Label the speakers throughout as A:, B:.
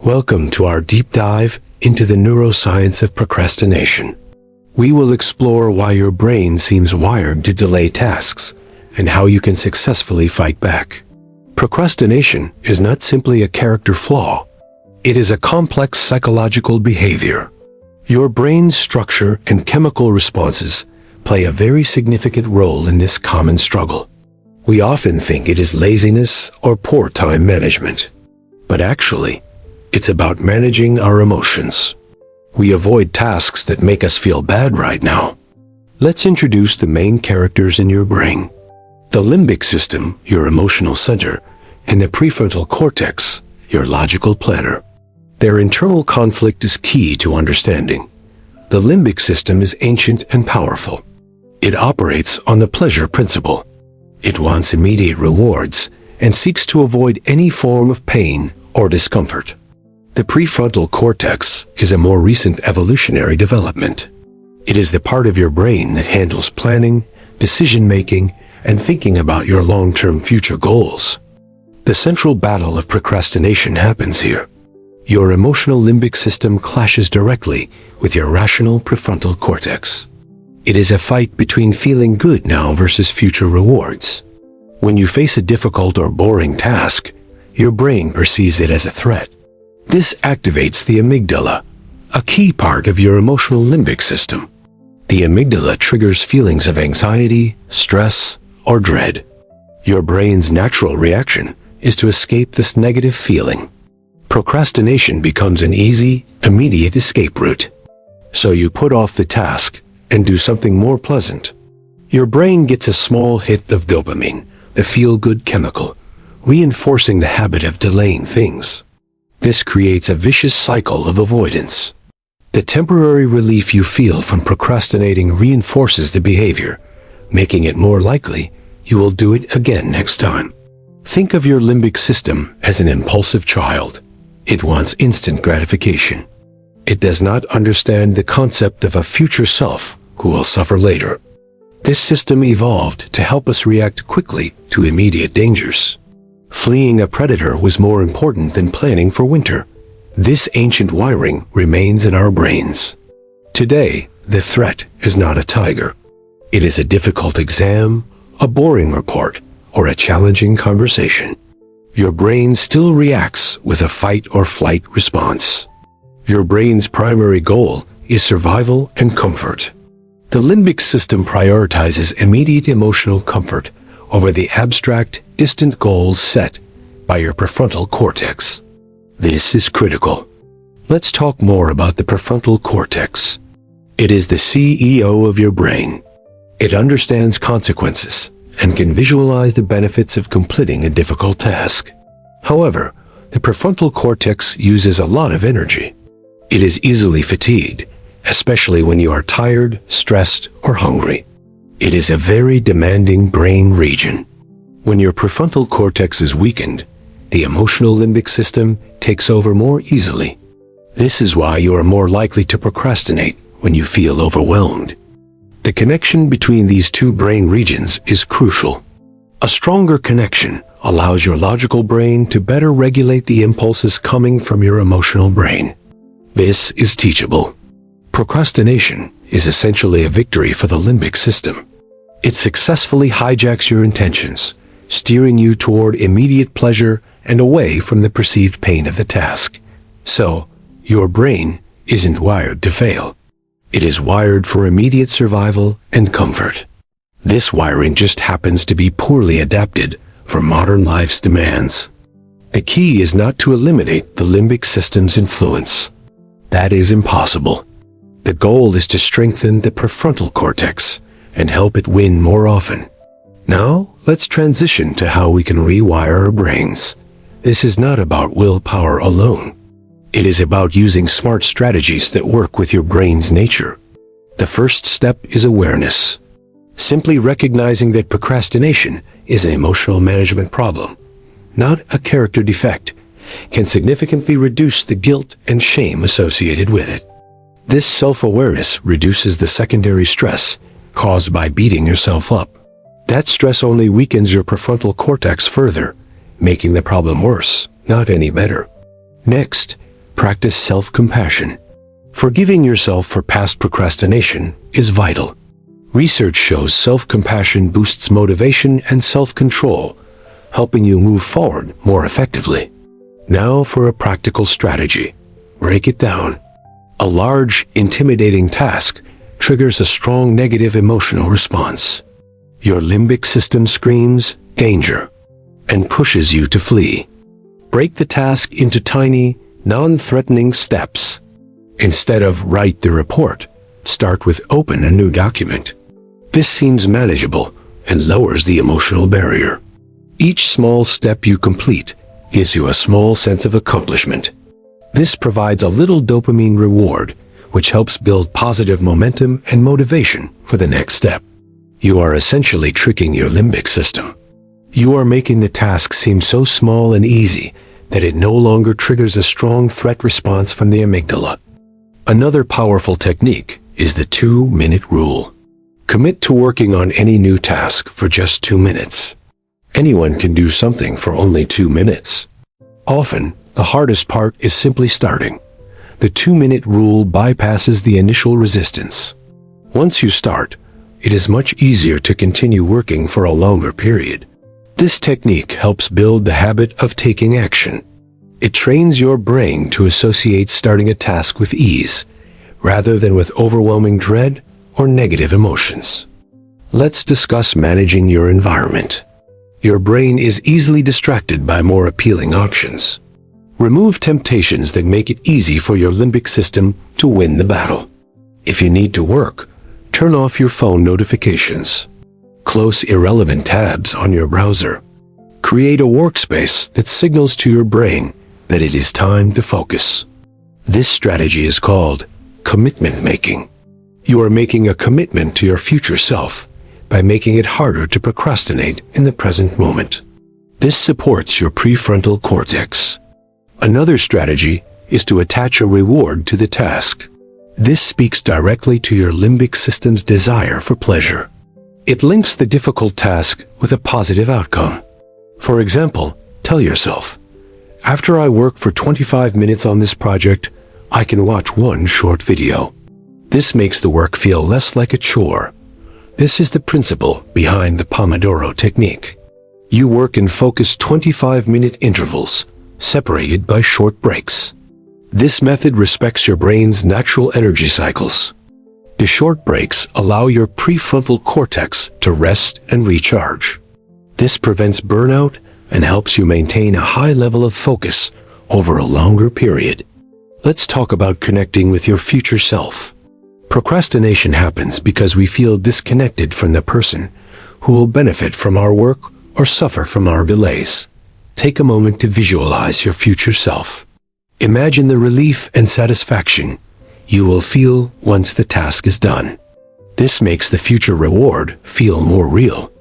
A: Welcome to our deep dive into the neuroscience of procrastination. We will explore why your brain seems wired to delay tasks and how you can successfully fight back. Procrastination is not simply a character flaw. It is a complex psychological behavior. Your brain's structure and chemical responses play a very significant role in this common struggle. We often think it is laziness or poor time management. But actually, it's about managing our emotions. We avoid tasks that make us feel bad right now. Let's introduce the main characters in your brain. The limbic system, your emotional center, and the prefrontal cortex, your logical planner. Their internal conflict is key to understanding. The limbic system is ancient and powerful. It operates on the pleasure principle. It wants immediate rewards and seeks to avoid any form of pain or discomfort. The prefrontal cortex is a more recent evolutionary development. It is the part of your brain that handles planning, decision-making, and thinking about your long-term future goals. The central battle of procrastination happens here. Your emotional limbic system clashes directly with your rational prefrontal cortex. It is a fight between feeling good now versus future rewards. When you face a difficult or boring task, your brain perceives it as a threat. This activates the amygdala, a key part of your emotional limbic system. The amygdala triggers feelings of anxiety, stress, or dread. Your brain's natural reaction is to escape this negative feeling. Procrastination becomes an easy, immediate escape route. So you put off the task and do something more pleasant. Your brain gets a small hit of dopamine, the feel-good chemical, reinforcing the habit of delaying things. This creates a vicious cycle of avoidance. The temporary relief you feel from procrastinating reinforces the behavior, making it more likely you will do it again next time. Think of your limbic system as an impulsive child. It wants instant gratification. It does not understand the concept of a future self who will suffer later. This system evolved to help us react quickly to immediate dangers. Fleeing a predator was more important than planning for winter. This ancient wiring remains in our brains. Today, the threat is not a tiger. It is a difficult exam, a boring report, or a challenging conversation. Your brain still reacts with a fight or flight response. Your brain's primary goal is survival and comfort. The limbic system prioritizes immediate emotional comfort over the abstract, distant goals set by your prefrontal cortex. This is critical. Let's talk more about the prefrontal cortex. It is the CEO of your brain. It understands consequences and can visualize the benefits of completing a difficult task. However, the prefrontal cortex uses a lot of energy. It is easily fatigued, especially when you are tired, stressed, or hungry. It is a very demanding brain region. When your prefrontal cortex is weakened, the emotional limbic system takes over more easily. This is why you are more likely to procrastinate when you feel overwhelmed. The connection between these two brain regions is crucial. A stronger connection allows your logical brain to better regulate the impulses coming from your emotional brain. This is teachable. Procrastination is essentially a victory for the limbic system. It successfully hijacks your intentions, steering you toward immediate pleasure and away from the perceived pain of the task. So, your brain isn't wired to fail. It is wired for immediate survival and comfort. This wiring just happens to be poorly adapted for modern life's demands. The key is not to eliminate the limbic system's influence. That is impossible. The goal is to strengthen the prefrontal cortex and help it win more often. Now, let's transition to how we can rewire our brains. This is not about willpower alone. It is about using smart strategies that work with your brain's nature. The first step is awareness. Simply recognizing that procrastination is an emotional management problem, not a character defect, can significantly reduce the guilt and shame associated with it. This self-awareness reduces the secondary stress caused by beating yourself up. That stress only weakens your prefrontal cortex further, making the problem worse, not any better. Next, Practice self-compassion. Forgiving yourself for past procrastination is vital. Research shows self-compassion boosts motivation and self-control, helping you move forward more effectively. Now for a practical strategy. Break it down. A large, intimidating task triggers a strong negative emotional response. Your limbic system screams, "Danger," and pushes you to flee. Break the task into tiny, non-threatening steps. Instead of write the report, start with open a new document. This seems manageable and lowers the emotional barrier. Each small step you complete gives you a small sense of accomplishment. This provides a little dopamine reward, which helps build positive momentum and motivation for the next step. You are essentially tricking your limbic system. You are making the task seem so small and easy that it no longer triggers a strong threat response from the amygdala. Another powerful technique is the 2-minute rule. Commit to working on any new task for just 2 minutes. Anyone can do something for only 2 minutes. Often, the hardest part is simply starting. The 2-minute rule bypasses the initial resistance. Once you start, it is much easier to continue working for a longer period. This technique helps build the habit of taking action. It trains your brain to associate starting a task with ease, rather than with overwhelming dread or negative emotions. Let's discuss managing your environment. Your brain is easily distracted by more appealing options. Remove temptations that make it easy for your limbic system to win the battle. If you need to work, turn off your phone notifications. Close irrelevant tabs on your browser. Create a workspace that signals to your brain that it is time to focus. This strategy is called commitment making. You are making a commitment to your future self by making it harder to procrastinate in the present moment. This supports your prefrontal cortex. Another strategy is to attach a reward to the task. This speaks directly to your limbic system's desire for pleasure. It links the difficult task with a positive outcome. For example, tell yourself, "After I work for 25 minutes on this project, I can watch one short video." This makes the work feel less like a chore. This is the principle behind the Pomodoro technique. You work in focused 25-minute intervals, separated by short breaks. This method respects your brain's natural energy cycles. The short breaks allow your prefrontal cortex to rest and recharge. This prevents burnout and helps you maintain a high level of focus over a longer period. Let's talk about connecting with your future self. Procrastination happens because we feel disconnected from the person who will benefit from our work or suffer from our delays. Take a moment to visualize your future self. Imagine the relief and satisfaction you will feel once the task is done. This makes the future reward feel more real.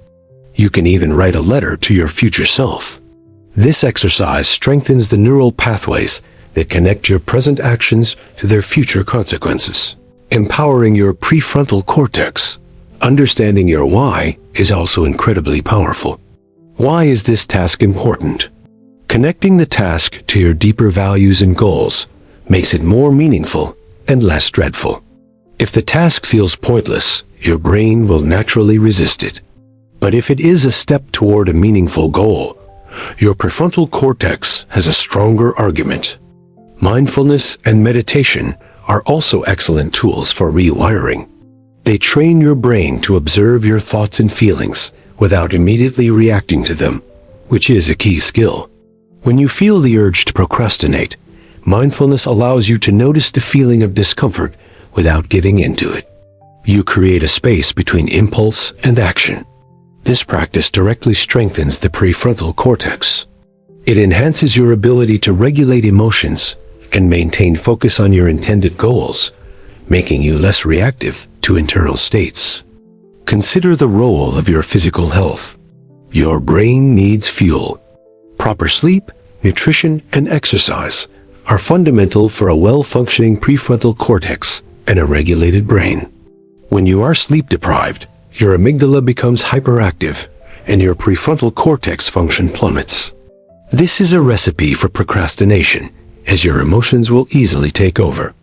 A: You can even write a letter to your future self. This exercise strengthens the neural pathways that connect your present actions to their future consequences. Empowering your prefrontal cortex. Understanding your why is also incredibly powerful. Why is this task important? Connecting the task to your deeper values and goals makes it more meaningful and less dreadful. If the task feels pointless, your brain will naturally resist it. But if it is a step toward a meaningful goal, your prefrontal cortex has a stronger argument. Mindfulness and meditation are also excellent tools for rewiring. They train your brain to observe your thoughts and feelings without immediately reacting to them, which is a key skill. When you feel the urge to procrastinate, mindfulness allows you to notice the feeling of discomfort without giving into it. You create a space between impulse and action. This practice directly strengthens the prefrontal cortex. It enhances your ability to regulate emotions and maintain focus on your intended goals, making you less reactive to internal states. Consider the role of your physical health. Your brain needs fuel. Proper sleep, nutrition, and exercise are fundamental for a well-functioning prefrontal cortex and a regulated brain. When you are sleep-deprived, your amygdala becomes hyperactive and your prefrontal cortex function plummets. This is a recipe for procrastination as your emotions will easily take over.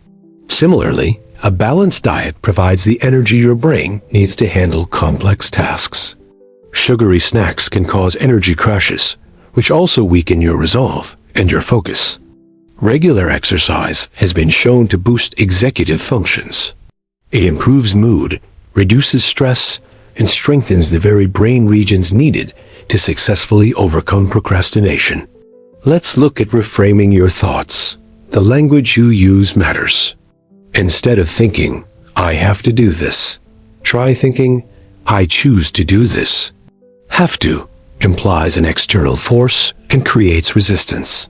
A: Similarly, a balanced diet provides the energy your brain needs to handle complex tasks. Sugary snacks can cause energy crashes, which also weaken your resolve and your focus. Regular exercise has been shown to boost executive functions. It improves mood, reduces stress, and strengthens the very brain regions needed to successfully overcome procrastination. Let's look at reframing your thoughts. The language you use matters. Instead of thinking, "I have to do this," try thinking, "I choose to do this." Have to implies an external force and creates resistance.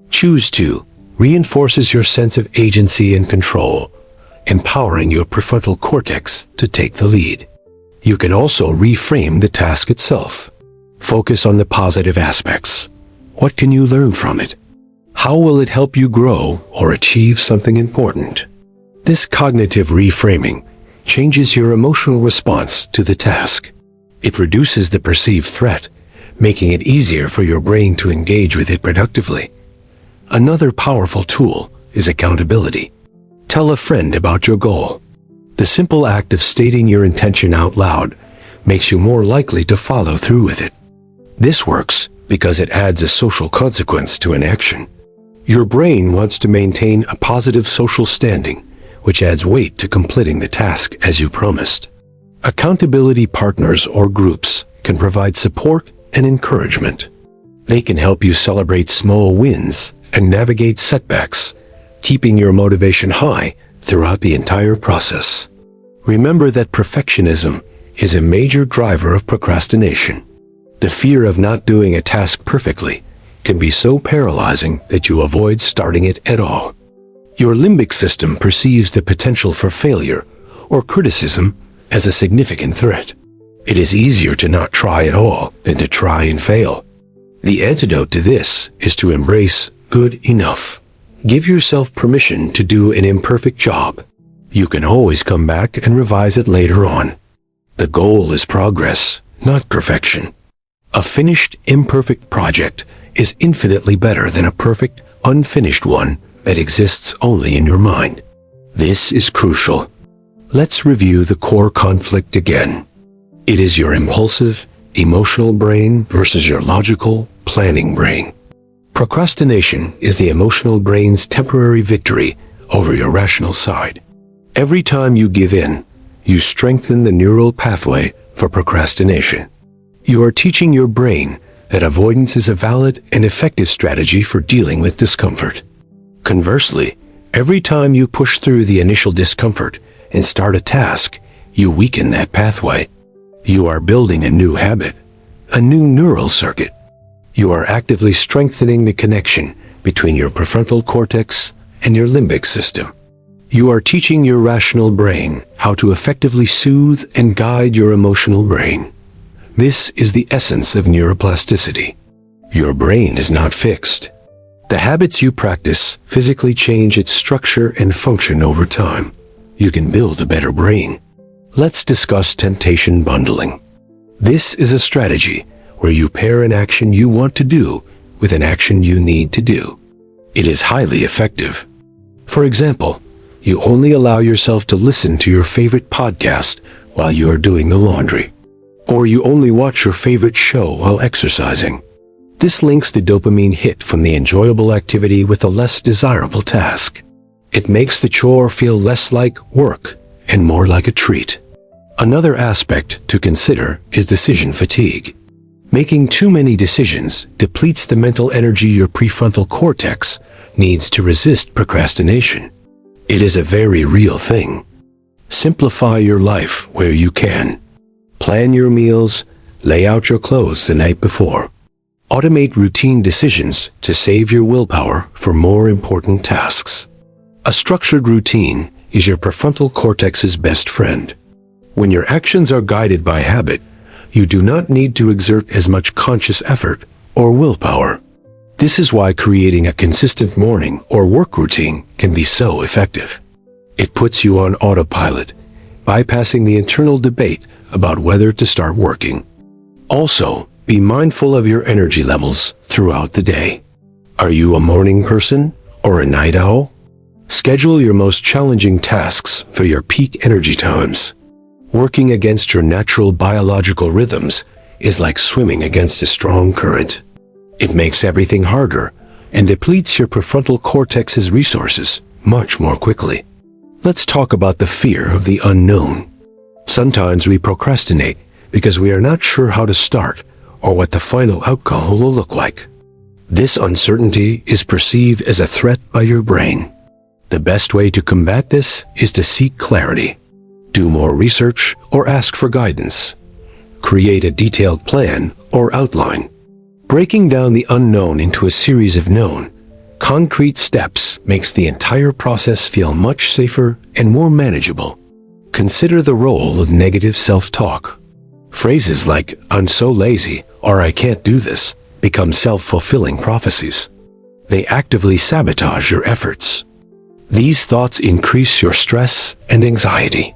A: Choose to reinforces your sense of agency and control, empowering your prefrontal cortex to take the lead. You can also reframe the task itself. Focus on the positive aspects. What can you learn from it? How will it help you grow or achieve something important? This cognitive reframing changes your emotional response to the task. It reduces the perceived threat, making it easier for your brain to engage with it productively. Another powerful tool is accountability. Tell a friend about your goal. The simple act of stating your intention out loud makes you more likely to follow through with it. This works because it adds a social consequence to an action. Your brain wants to maintain a positive social standing, which adds weight to completing the task as you promised. Accountability partners or groups can provide support and encouragement. They can help you celebrate small wins and navigate setbacks, keeping your motivation high throughout the entire process. Remember that perfectionism is a major driver of procrastination. The fear of not doing a task perfectly can be so paralyzing that you avoid starting it at all. Your limbic system perceives the potential for failure or criticism as a significant threat. It is easier to not try at all than to try and fail. The antidote to this is to embrace good enough. Give yourself permission to do an imperfect job. You can always come back and revise it later on. The goal is progress, not perfection. A finished, imperfect project is infinitely better than a perfect, unfinished one that exists only in your mind. This is crucial. Let's review the core conflict again. It is your impulsive, emotional brain versus your logical, planning brain. Procrastination is the emotional brain's temporary victory over your rational side. Every time you give in, you strengthen the neural pathway for procrastination. You are teaching your brain that avoidance is a valid and effective strategy for dealing with discomfort. Conversely, every time you push through the initial discomfort and start a task, you weaken that pathway. You are building a new habit, a new neural circuit. You are actively strengthening the connection between your prefrontal cortex and your limbic system. You are teaching your rational brain how to effectively soothe and guide your emotional brain. This is the essence of neuroplasticity. Your brain is not fixed. The habits you practice physically change its structure and function over time. You can build a better brain. Let's discuss temptation bundling. This is a strategy where you pair an action you want to do with an action you need to do. It is highly effective. For example, you only allow yourself to listen to your favorite podcast while you are doing the laundry. Or you only watch your favorite show while exercising. This links the dopamine hit from the enjoyable activity with a less desirable task. It makes the chore feel less like work and more like a treat. Another aspect to consider is decision fatigue. Making too many decisions depletes the mental energy your prefrontal cortex needs to resist procrastination. It is a very real thing. Simplify your life where you can. Plan your meals, lay out your clothes the night before. Automate routine decisions to save your willpower for more important tasks. A structured routine is your prefrontal cortex's best friend. When your actions are guided by habit, you do not need to exert as much conscious effort or willpower. This is why creating a consistent morning or work routine can be so effective. It puts you on autopilot, bypassing the internal debate about whether to start working. Also, be mindful of your energy levels throughout the day. Are you a morning person or a night owl? Schedule your most challenging tasks for your peak energy times. Working against your natural biological rhythms is like swimming against a strong current. It makes everything harder and depletes your prefrontal cortex's resources much more quickly. Let's talk about the fear of the unknown. Sometimes we procrastinate because we are not sure how to start or what the final outcome will look like. This uncertainty is perceived as a threat by your brain. The best way to combat this is to seek clarity. Do more research or ask for guidance. Create a detailed plan or outline. Breaking down the unknown into a series of known, concrete steps makes the entire process feel much safer and more manageable. Consider the role of negative self-talk. Phrases like, "I'm so lazy," or "I can't do this," become self-fulfilling prophecies. They actively sabotage your efforts. These thoughts increase your stress and anxiety.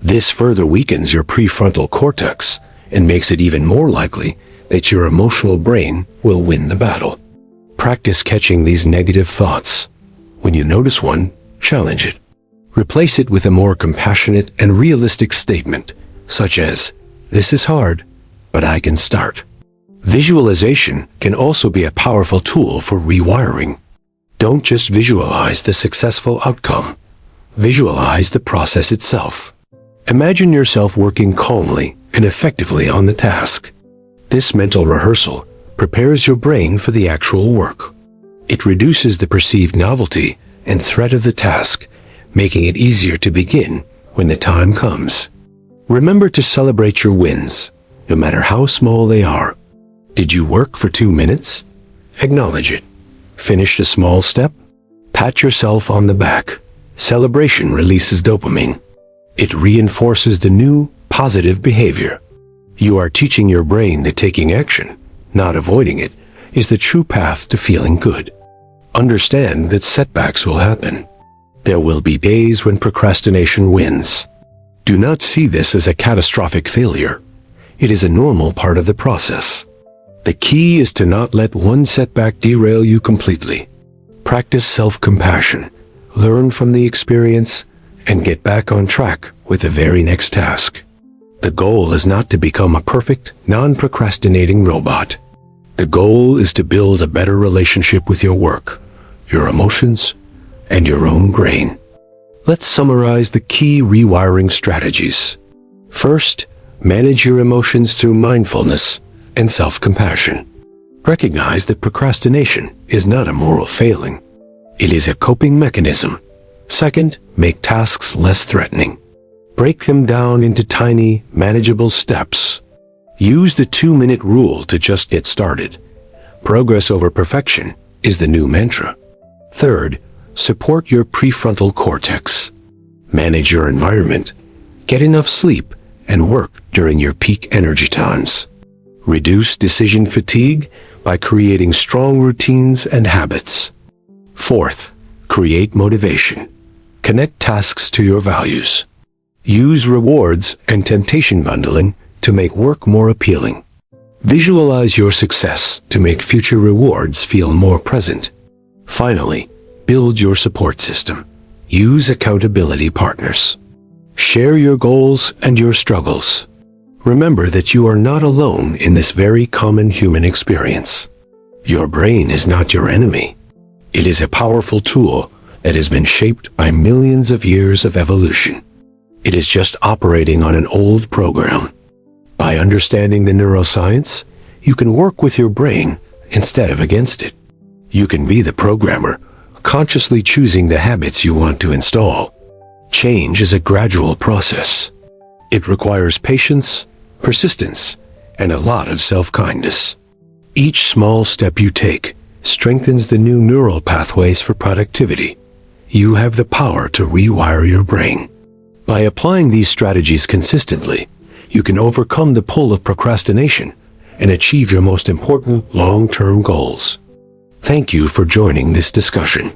A: This further weakens your prefrontal cortex and makes it even more likely that your emotional brain will win the battle. Practice catching these negative thoughts. When you notice one, challenge it. Replace it with a more compassionate and realistic statement, such as, "This is hard, but I can start." Visualization can also be a powerful tool for rewiring. Don't just visualize the successful outcome. Visualize the process itself. Imagine yourself working calmly and effectively on the task. This mental rehearsal prepares your brain for the actual work. It reduces the perceived novelty and threat of the task, making it easier to begin when the time comes. Remember to celebrate your wins, no matter how small they are. Did you work for 2 minutes? Acknowledge it. Finished a small step? Pat yourself on the back. Celebration releases dopamine. It reinforces the new, positive behavior. You are teaching your brain that taking action, not avoiding it, is the true path to feeling good. Understand that setbacks will happen. There will be days when procrastination wins. Do not see this as a catastrophic failure. It is a normal part of the process. The key is to not let one setback derail you completely. Practice self-compassion, learn from the experience, and get back on track with the very next task. The goal is not to become a perfect, non-procrastinating robot. The goal is to build a better relationship with your work, your emotions, and your own brain. Let's summarize the key rewiring strategies. First, manage your emotions through mindfulness and self-compassion. Recognize that procrastination is not a moral failing. It is a coping mechanism. Second, make tasks less threatening. Break them down into tiny, manageable steps. Use the 2-minute rule to just get started. Progress over perfection is the new mantra. Third, support your prefrontal cortex. Manage your environment. Get enough sleep and work during your peak energy times. Reduce decision fatigue by creating strong routines and habits. Fourth, create motivation. Connect tasks to your values. Use rewards and temptation bundling to make work more appealing. Visualize your success to make future rewards feel more present. Finally, build your support system. Use accountability partners. Share your goals and your struggles. Remember that you are not alone in this very common human experience. Your brain is not your enemy. It is a powerful tool that has been shaped by millions of years of evolution. It is just operating on an old program. By understanding the neuroscience, you can work with your brain instead of against it. You can be the programmer, consciously choosing the habits you want to install. Change is a gradual process. It requires patience, persistence, and a lot of self-kindness. Each small step you take strengthens the new neural pathways for productivity. You have the power to rewire your brain. By applying these strategies consistently, you can overcome the pull of procrastination and achieve your most important long-term goals. Thank you for joining this discussion.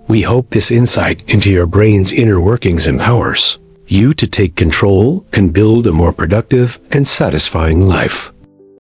A: We hope this insight into your brain's inner workings empowers you to take control and build a more productive and satisfying life.